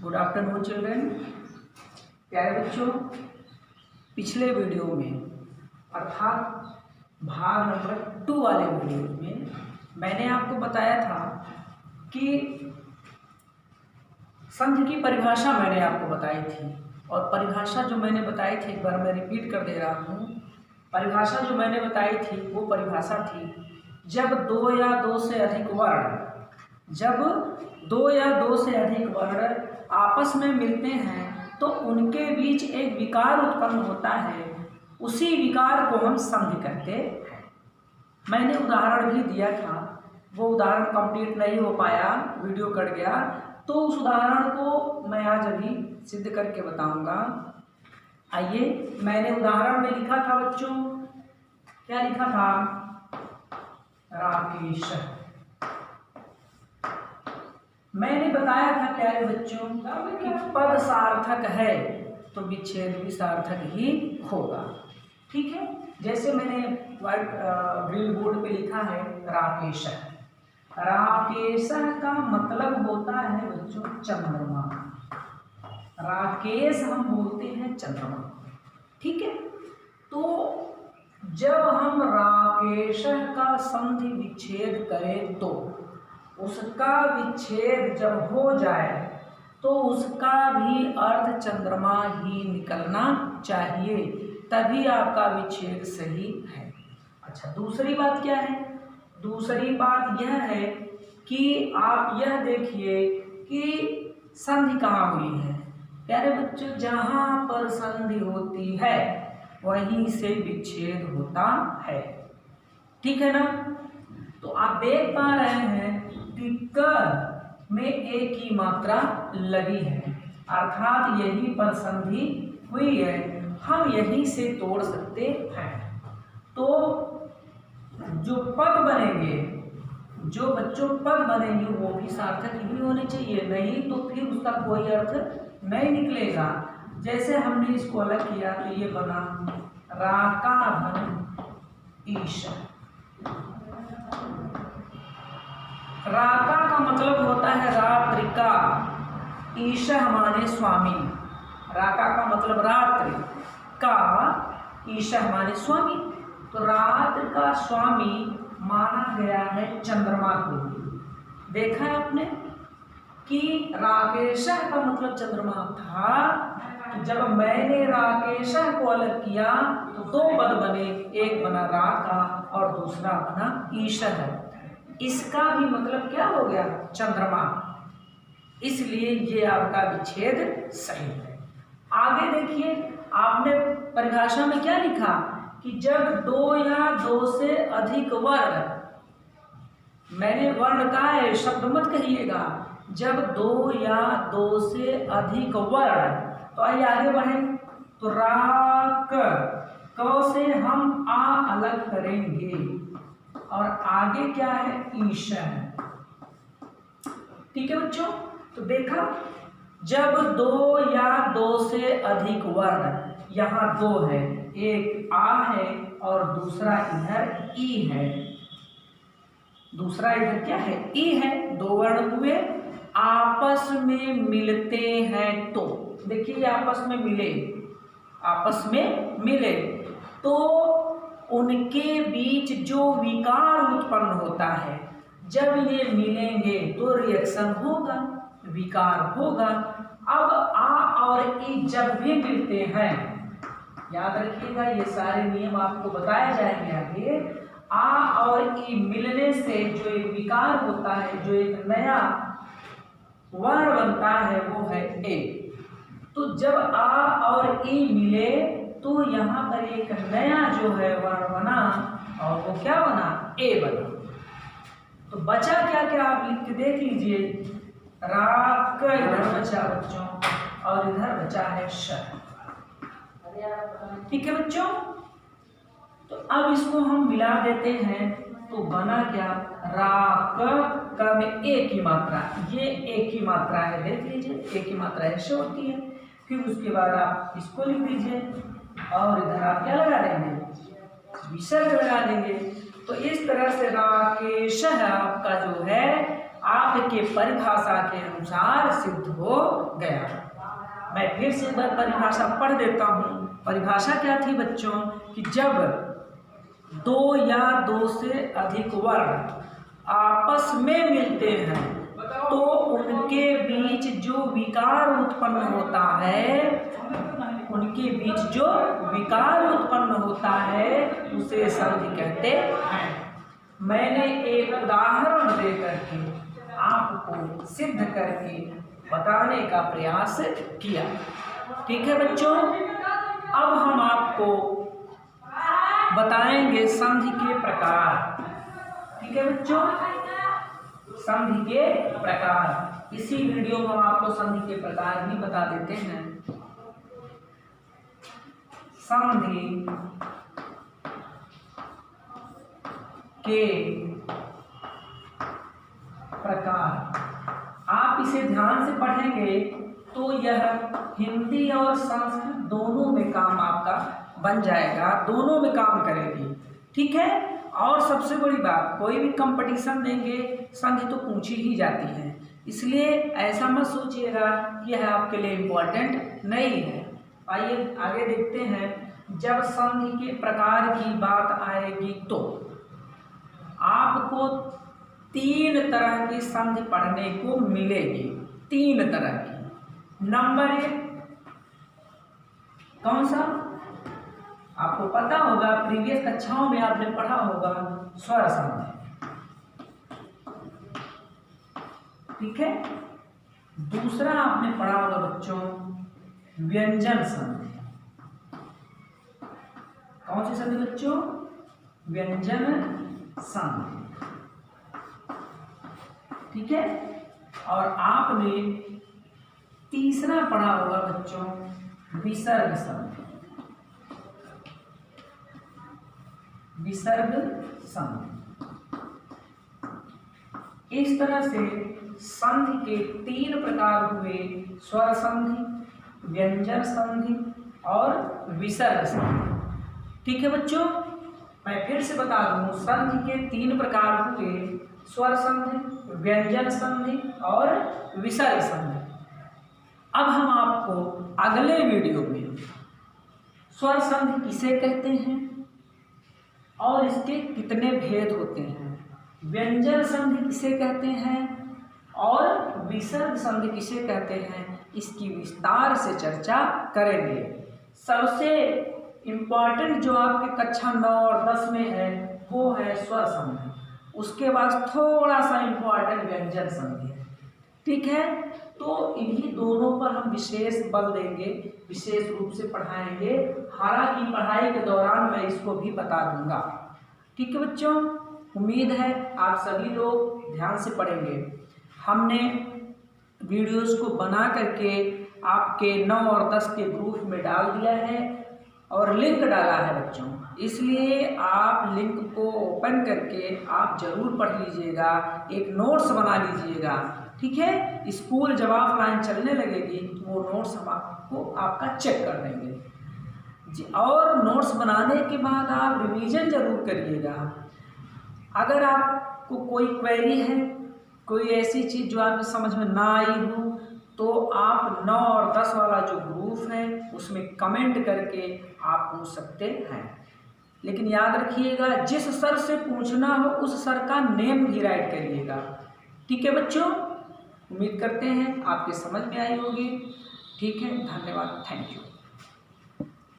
Good afternoon children. प्यारे बच्चों, पिछले वीडियो में अर्थात भाग नंबर 2 वाले वीडियो में मैंने आपको बताया था कि संधि की परिभाषा मैंने आपको बताई थी। और परिभाषा जो मैंने बताई थी, एक बार मैं रिपीट कर दे रहा हूँ। परिभाषा जो मैंने बताई थी वो परिभाषा थी, जब दो या दो से अधिक वर्ण आपस में मिलते हैं तो उनके बीच एक विकार उत्पन्न होता है, उसी विकार को हम संधि कहते हैं। मैंने उदाहरण भी दिया था, वो उदाहरण कंप्लीट नहीं हो पाया, वीडियो कट गया, तो उस उदाहरण को मैं आज अभी सिद्ध करके बताऊंगा। आइए, मैंने उदाहरण में लिखा था बच्चों, क्या लिखा था? राकेश। मैंने बताया था प्यारे बच्चों कि पद सार्थक है तो विच्छेद भी सार्थक ही होगा। ठीक है, जैसे मैंने व्हाइट ग्रीन बोर्ड पे लिखा है राकेश। राकेश का मतलब होता है बच्चों चंद्रमा। राकेश हम बोलते हैं चंद्रमा। ठीक है, तो जब हम राकेश का संधि विच्छेद करें तो उसका विच्छेद जब हो जाए तो उसका भी अर्थ चंद्रमा ही निकलना चाहिए, तभी आपका विच्छेद सही है। अच्छा, दूसरी बात क्या है? दूसरी बात यह है कि आप यह देखिए कि संधि कहाँ हुई है। प्यारे बच्चों, जहाँ पर संधि होती है वहीं से विच्छेद होता है। ठीक है ना? तो आप देख पा रहे हैं कि क में एक की मात्रा लगी है, अर्थात यहीं पर संधि हुई है, हम यहीं से तोड़ सकते हैं। तो जो पद बनेंगे, जो बच्चों पद बनेंगे वो भी सार्थक ही होने चाहिए, नहीं तो फिर उसका कोई अर्थ नहीं निकलेगा। जैसे हमने इसको अलग किया तो ये बना राका धन ईश। राका का मतलब होता है रात्रि का, ईश हमारे स्वामी। राका का मतलब रात्रि का, ईश हमारे स्वामी। तो रात्रि का स्वामी माना गया है चंद्रमा को। देखा है आपने कि राकेश का मतलब चंद्रमा था। तो जब मैंने राकेश को अलग किया तो दो पद बने, एक बना राका और दूसरा बना ईश है। इसका भी मतलब क्या हो गया? चंद्रमा। इसलिए ये आपका विच्छेद सही है। आगे देखिए, आपने परिभाषा में क्या लिखा कि जब दो या दो से अधिक वर्ण, मैंने वर्ण कहा है, शब्द मत कहिएगा, जब दो या दो से अधिक वर्ण, तो आइए आगे बढ़े। तो राक क से हम आ अलग करेंगे और आगे क्या है? ईश है। ठीक है बच्चों, तो देखा, जब दो या दो से अधिक वर्ण, यहाँ दो है, एक आ है और दूसरा इधर ई है, दूसरा इधर क्या है? ई है। दो वर्ण हुए, आपस में मिलते हैं तो देखिए, ये आपस में मिले तो उनके बीच जो विकार उत्पन्न होता है, जब ये मिलेंगे तो रिएक्शन होगा, विकार होगा। अब आ और ई जब भी मिलते हैं, याद रखिएगा ये सारे नियम आपको बताए जाएंगे आगे। आ और ई मिलने से जो एक विकार होता है, जो एक नया वर्ण बनता है, वो है ए। तो जब आ और ई मिले तो यहाँ पर एक नया जो है वर्ण बना, और वो क्या बना? ए बना। तो बचा क्या क्या आप लिख के देख लीजिए। राक इधर बचा बच्चों और इधर बचा है श। ठीक है बच्चों, तो अब इसको हम मिला देते हैं तो बना क्या? राक का में एक की मात्रा, ये एक की मात्रा है, देख लीजिए, एक की मात्रा ऐसे होती है। फिर उसके बाद आप इसको लिख दीजिए और इधर आप क्या लगा देंगे? विसर्ग लगा देंगे। तो इस तरह से राकेश आपका जो है आपके परिभाषा के अनुसार सिद्ध हो गया। मैं फिर से एक बार परिभाषा पढ़ देता हूँ। परिभाषा क्या थी बच्चों कि जब दो या दो से अधिक वर्ण आपस में मिलते हैं तो उनके बीच जो विकार उत्पन्न होता है, उनके बीच जो विकार उत्पन्न होता है उसे संधि कहते हैं। मैंने एक उदाहरण देकर के आपको सिद्ध करके बताने का प्रयास किया। ठीक है बच्चों, अब हम आपको बताएंगे संधि के प्रकार। ठीक है बच्चों, संधि के प्रकार। इसी वीडियो में हम आपको संधि के प्रकार भी बता देते हैं। संधि के प्रकार आप इसे ध्यान से पढ़ेंगे तो यह हिंदी और संस्कृत दोनों में काम आपका बन जाएगा, दोनों में काम करेगी। ठीक है, और सबसे बड़ी बात, कोई भी कंपटीशन देंगे संधि तो पूछी ही जाती है, इसलिए ऐसा मत सोचिएगा कि यह आपके लिए इम्पोर्टेंट नहीं है। आइए आगे देखते हैं। जब संधि के प्रकार की बात आएगी तो आपको 3 तरह की संधि पढ़ने को मिलेगी। 3 तरह की। नंबर 1 कौन सा? आपको पता होगा, प्रीवियस कक्षाओं में आपने पढ़ा होगा, स्वर संधि। ठीक है। दूसरा आपने पढ़ा होगा बच्चों व्यंजन संधि। कौन सी संधि बच्चों? व्यंजन संधि। ठीक है। और आपने तीसरा पढ़ा होगा बच्चों विसर्ग संधि। विसर्ग संधि। इस तरह से संधि के 3 प्रकार हुए, स्वर संधि, व्यंजन संधि और विसर्ग संधि। ठीक है बच्चों, मैं फिर से बता दूं, संधि के 3 प्रकार हुए, स्वर संधि, व्यंजन संधि और विसर्ग संधि। अब हम आपको अगले वीडियो में स्वर संधि किसे कहते हैं और इसके कितने भेद होते हैं, व्यंजन संधि किसे कहते हैं और विसर्ग संधि किसे कहते हैं, इसकी विस्तार से चर्चा करेंगे। सबसे इम्पॉर्टेंट जो आपके कक्षा 9 और 10 में है वो है स्वर संधि। उसके बाद थोड़ा सा इम्पॉर्टेंट व्यंजन संधि है। ठीक है, तो इन्हीं दोनों पर हम विशेष बल देंगे, विशेष रूप से पढ़ाएंगे। हालांकि पढ़ाई के दौरान मैं इसको भी बता दूंगा। ठीक है बच्चों, उम्मीद है आप सभी लोग ध्यान से पढ़ेंगे। हमने वीडियोस को बना करके आपके 9 और 10 के ग्रुप में डाल दिया है और लिंक डाला है बच्चों, इसलिए आप लिंक को ओपन करके आप ज़रूर पढ़ लीजिएगा, एक नोट्स बना लीजिएगा। ठीक है, स्कूल जब ऑफलाइन चलने लगेगी तो वो नोट्स हम आपको आपका चेक कर देंगे जी। और नोट्स बनाने के बाद आप रिवीजन ज़रूर करिएगा। अगर आपको कोई क्वेरी है, कोई ऐसी चीज़ जो आपकी समझ में ना आई हो, तो आप 9 और 10 वाला जो ग्रुप है उसमें कमेंट करके आप पूछ सकते हैं। लेकिन याद रखिएगा, जिस सर से पूछना हो उस सर का नेम भी राइट करिएगा। ठीक है बच्चों, उम्मीद करते हैं आपके समझ में आई होगी। ठीक है, धन्यवाद, थैंक यू।